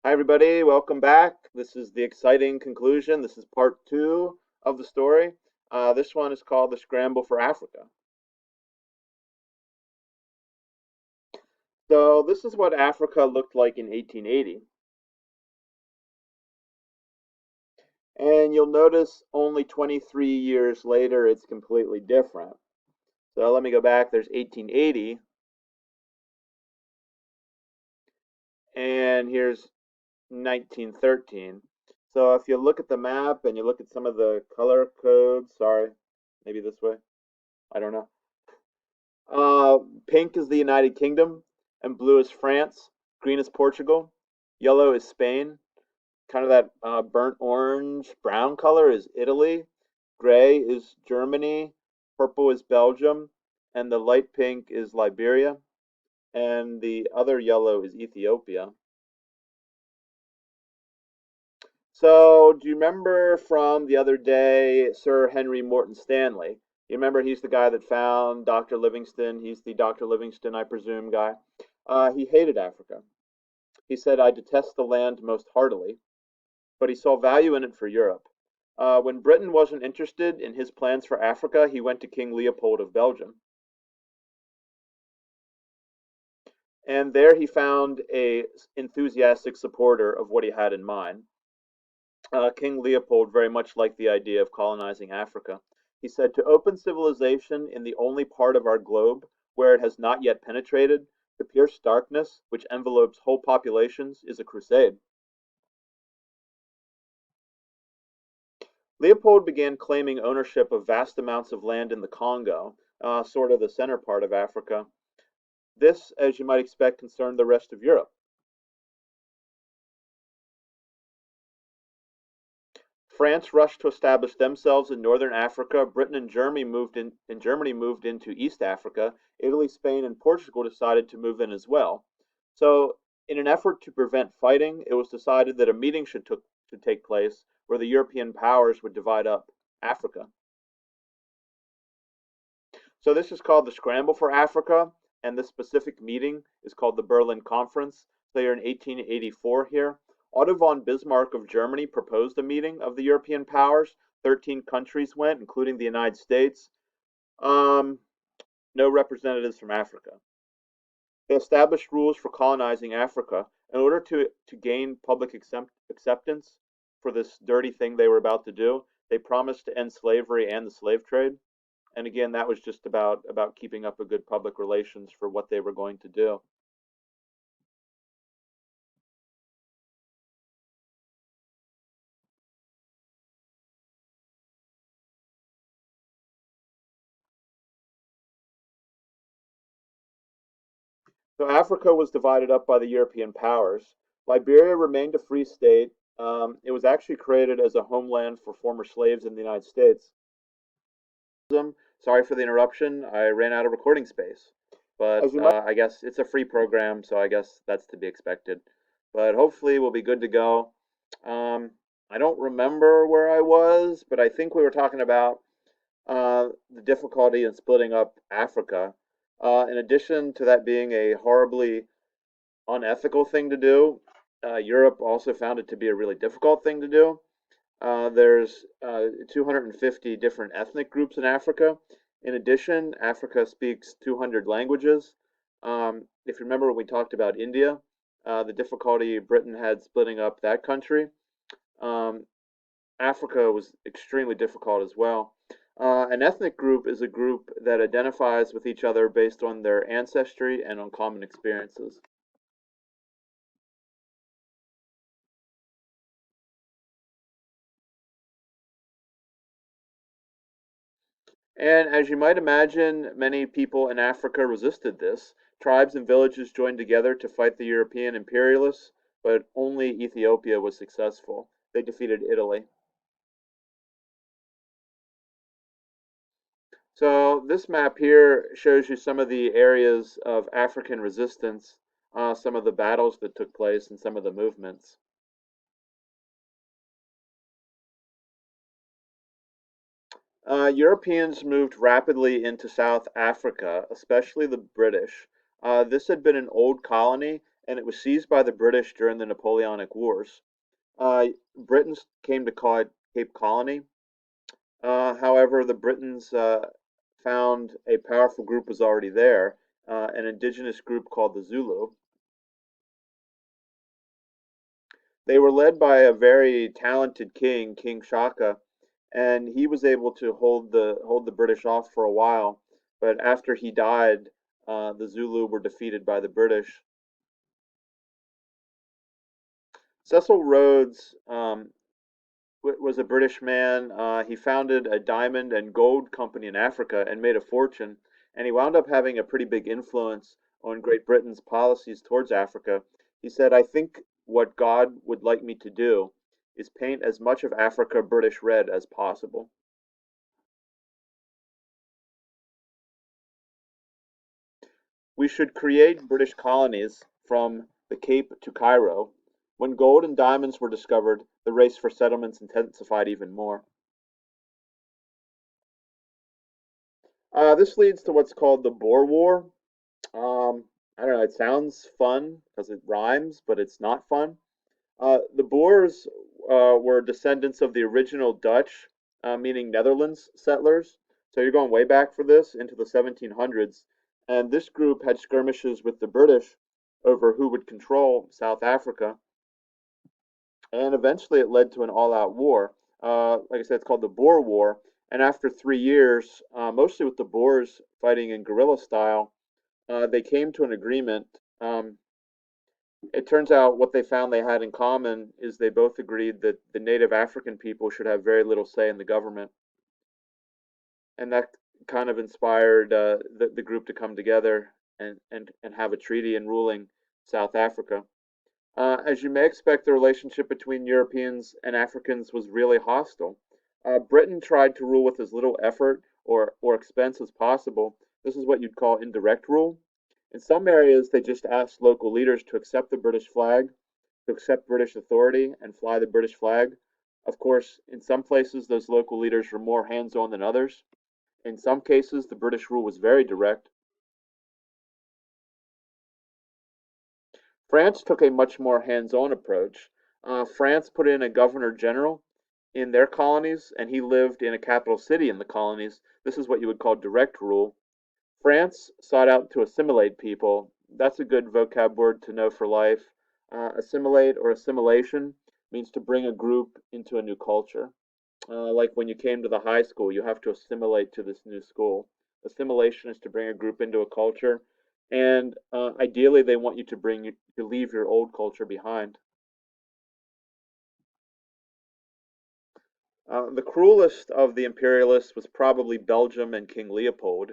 Hi, everybody. Welcome back. This is the exciting conclusion. This is part two of the story. This one is called The Scramble for Africa. So, this is what Africa looked like in 1880. And you'll notice only 23 years later, it's completely different. So, let me go back. There's 1880, and here's 1913. So, if you look at the map and you look at some of the color codes, sorry, maybe this way, I don't know. Pink is the United Kingdom, and blue is France. Green is Portugal. Yellow is Spain. Kind of that burnt orange brown color is Italy. Gray is Germany. Purple is Belgium. And the light pink is Liberia. And the other yellow is Ethiopia. So, do you remember from the other day Sir Henry Morton Stanley? You remember he's the guy that found Dr. Livingstone. He's the Dr. Livingstone, I presume, guy. He hated Africa. He said, I detest the land most heartily, but he saw value in it for Europe. When Britain wasn't interested in his plans for Africa, he went to King Leopold of Belgium. And there he found a enthusiastic supporter of what he had in mind. King Leopold very much liked the idea of colonizing Africa. He said, to open civilization in the only part of our globe where it has not yet penetrated, to pierce darkness which envelopes whole populations, is a crusade. Leopold began claiming ownership of vast amounts of land in the Congo, sort of the center part of Africa. This, as you might expect, concerned the rest of Europe. France rushed to establish themselves in northern Africa. Britain and Germany moved into East Africa. Italy, Spain, and Portugal decided to move in as well. So, in an effort to prevent fighting, it was decided that a meeting should take place where the European powers would divide up Africa. So this is called the Scramble for Africa, and this specific meeting is called the Berlin Conference. So you're in 1884 here. Otto von Bismarck of Germany proposed a meeting of the European powers. 13 countries went, including the United States. Um, no representatives from Africa. They established rules for colonizing Africa. In order to gain public acceptance for this dirty thing they were about to do, they promised to end slavery and the slave trade. And again, that was just about keeping up a good public relations for what they were going to do. So Africa was divided up by the European powers. Liberia remained a free state. It was actually created as a homeland for former slaves in the United States. Sorry for the interruption. I ran out of recording space. But I guess it's a free program, so I guess that's to be expected. But hopefully we'll be good to go. Um, I don't remember where I was, but I think we were talking about the difficulty in splitting up Africa. In addition to that being a horribly unethical thing to do, Europe also found it to be a really difficult thing to do. There's 250 different ethnic groups in Africa. In addition, Africa speaks 200 languages. If you remember when we talked about India, the difficulty Britain had splitting up that country, um, Africa was extremely difficult as well. An ethnic group is a group that identifies with each other based on their ancestry and on common experiences. And as you might imagine, many people in Africa resisted this. Tribes and villages joined together to fight the European imperialists, but only Ethiopia was successful. They defeated Italy. So this map here shows you some of the areas of African resistance, some of the battles that took place, and some of the movements. Europeans moved rapidly into South Africa, especially the British. This had been an old colony, and it was seized by the British during the Napoleonic Wars. Britons came to call it Cape Colony. However, the Britons found a powerful group was already there, an indigenous group called the Zulu. They were led by a very talented king, King Shaka, and he was able to hold the British off for a while. But after he died, the Zulu were defeated by the British. Cecil Rhodes was a British man. He founded a diamond and gold company in Africa and made a fortune. And he wound up having a pretty big influence on Great Britain's policies towards Africa. He said, I think what God would like me to do is paint as much of Africa British red as possible. We should create British colonies from the Cape to Cairo. When gold and diamonds were discovered, the race for settlements intensified even more. This leads to what's called the Boer War. I don't know, it sounds fun because it rhymes, but it's not fun. The Boers were descendants of the original Dutch, meaning Netherlands settlers. So you're going way back for this into the 1700s. And this group had skirmishes with the British over who would control South Africa. And eventually it led to an all out war. Like I said, it's called the Boer War. And after 3 years, mostly with the Boers fighting in guerrilla style, they came to an agreement. It turns out what they found they had in common is they both agreed that the native African people should have very little say in the government. And that kind of inspired the group to come together and have a treaty in ruling South Africa. As you may expect, the relationship between Europeans and Africans was really hostile. Britain tried to rule with as little effort or expense as possible. This is what you'd call indirect rule. In some areas, they just asked local leaders to accept the British flag, to accept British authority, and fly the British flag. Of course, in some places, those local leaders were more hands on than others. In some cases, the British rule was very direct. France took a much more hands on approach. France put in a governor general in their colonies, and he lived in a capital city in the colonies. This is what you would call direct rule. France sought out to assimilate people. That's a good vocab word to know for life. Assimilate or assimilation means to bring a group into a new culture. Like when you came to the high school, you have to assimilate to this new school. Assimilation is to bring a group into a culture, and ideally, they want you to leave your old culture behind. The cruelest of the imperialists was probably Belgium and King Leopold.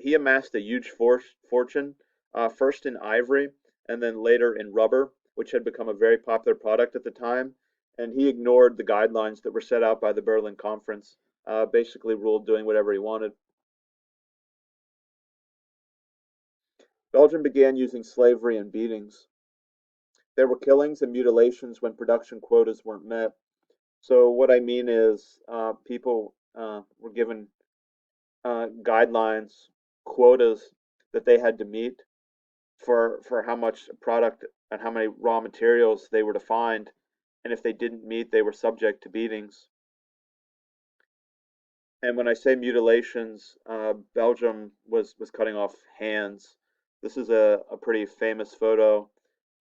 He amassed a huge fortune, first in ivory and then later in rubber, which had become a very popular product at the time. And he ignored the guidelines that were set out by the Berlin Conference, basically ruled doing whatever he wanted. Belgium began using slavery and beatings. There were killings and mutilations when production quotas weren't met. So, what I mean is, people were given guidelines, quotas that they had to meet for how much product and how many raw materials they were to find, and if they didn't meet, they were subject to beatings. And when I say mutilations, Belgium was cutting off hands. This is a pretty famous photo.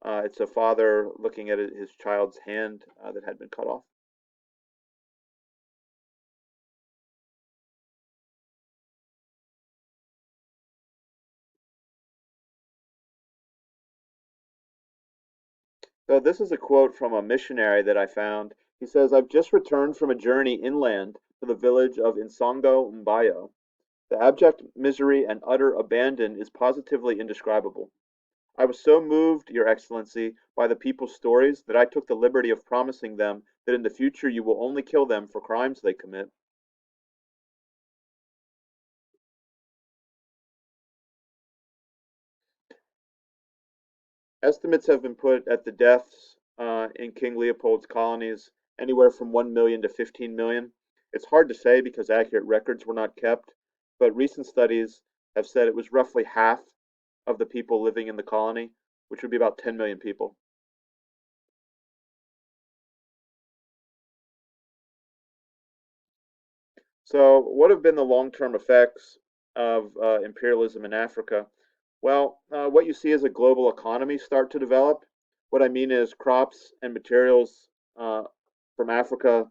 It's a father looking at his child's hand that had been cut off. So this is a quote from a missionary that I found. He says, I've just returned from a journey inland to the village of Insongo Mbayo. The abject misery and utter abandon is positively indescribable. I was so moved, Your Excellency, by the people's stories that I took the liberty of promising them that in the future you will only kill them for crimes they commit. Estimates have been put at the deaths in King Leopold's colonies anywhere from 1 million to 15 million. It's hard to say because accurate records were not kept, but recent studies have said it was roughly half of the people living in the colony. which would be about 10 million people. So, what have been the long-term effects of imperialism in Africa? Well, what you see is a global economy start to develop. What I mean is crops and materials from Africa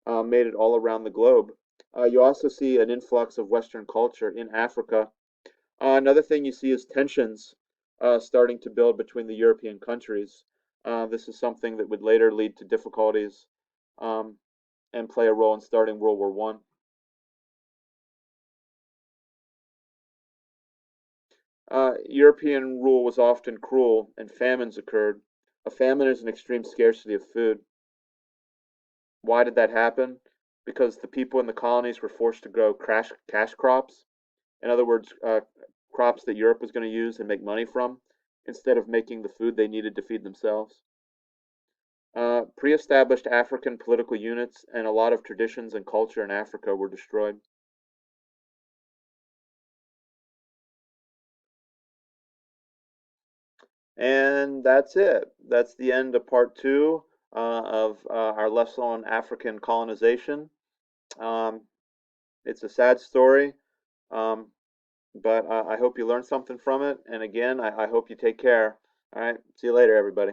made it all around the globe. You also see an influx of Western culture in Africa. Another thing you see is tensions starting to build between the European countries. This is something that would later lead to difficulties um, and play a role in starting World War One. European rule was often cruel, and famines occurred. A famine is an extreme scarcity of food. Why did that happen? Because the people in the colonies were forced to grow cash crops. In other words, crops that Europe was going to use and make money from, instead of making the food they needed to feed themselves. Pre established African political units and a lot of traditions and culture in Africa were destroyed. And that's it. That's the end of part two of our lesson on African colonization. Um, it's a sad story, um, but I hope you learned something from it. And again, I hope you take care. All right. See you later, everybody.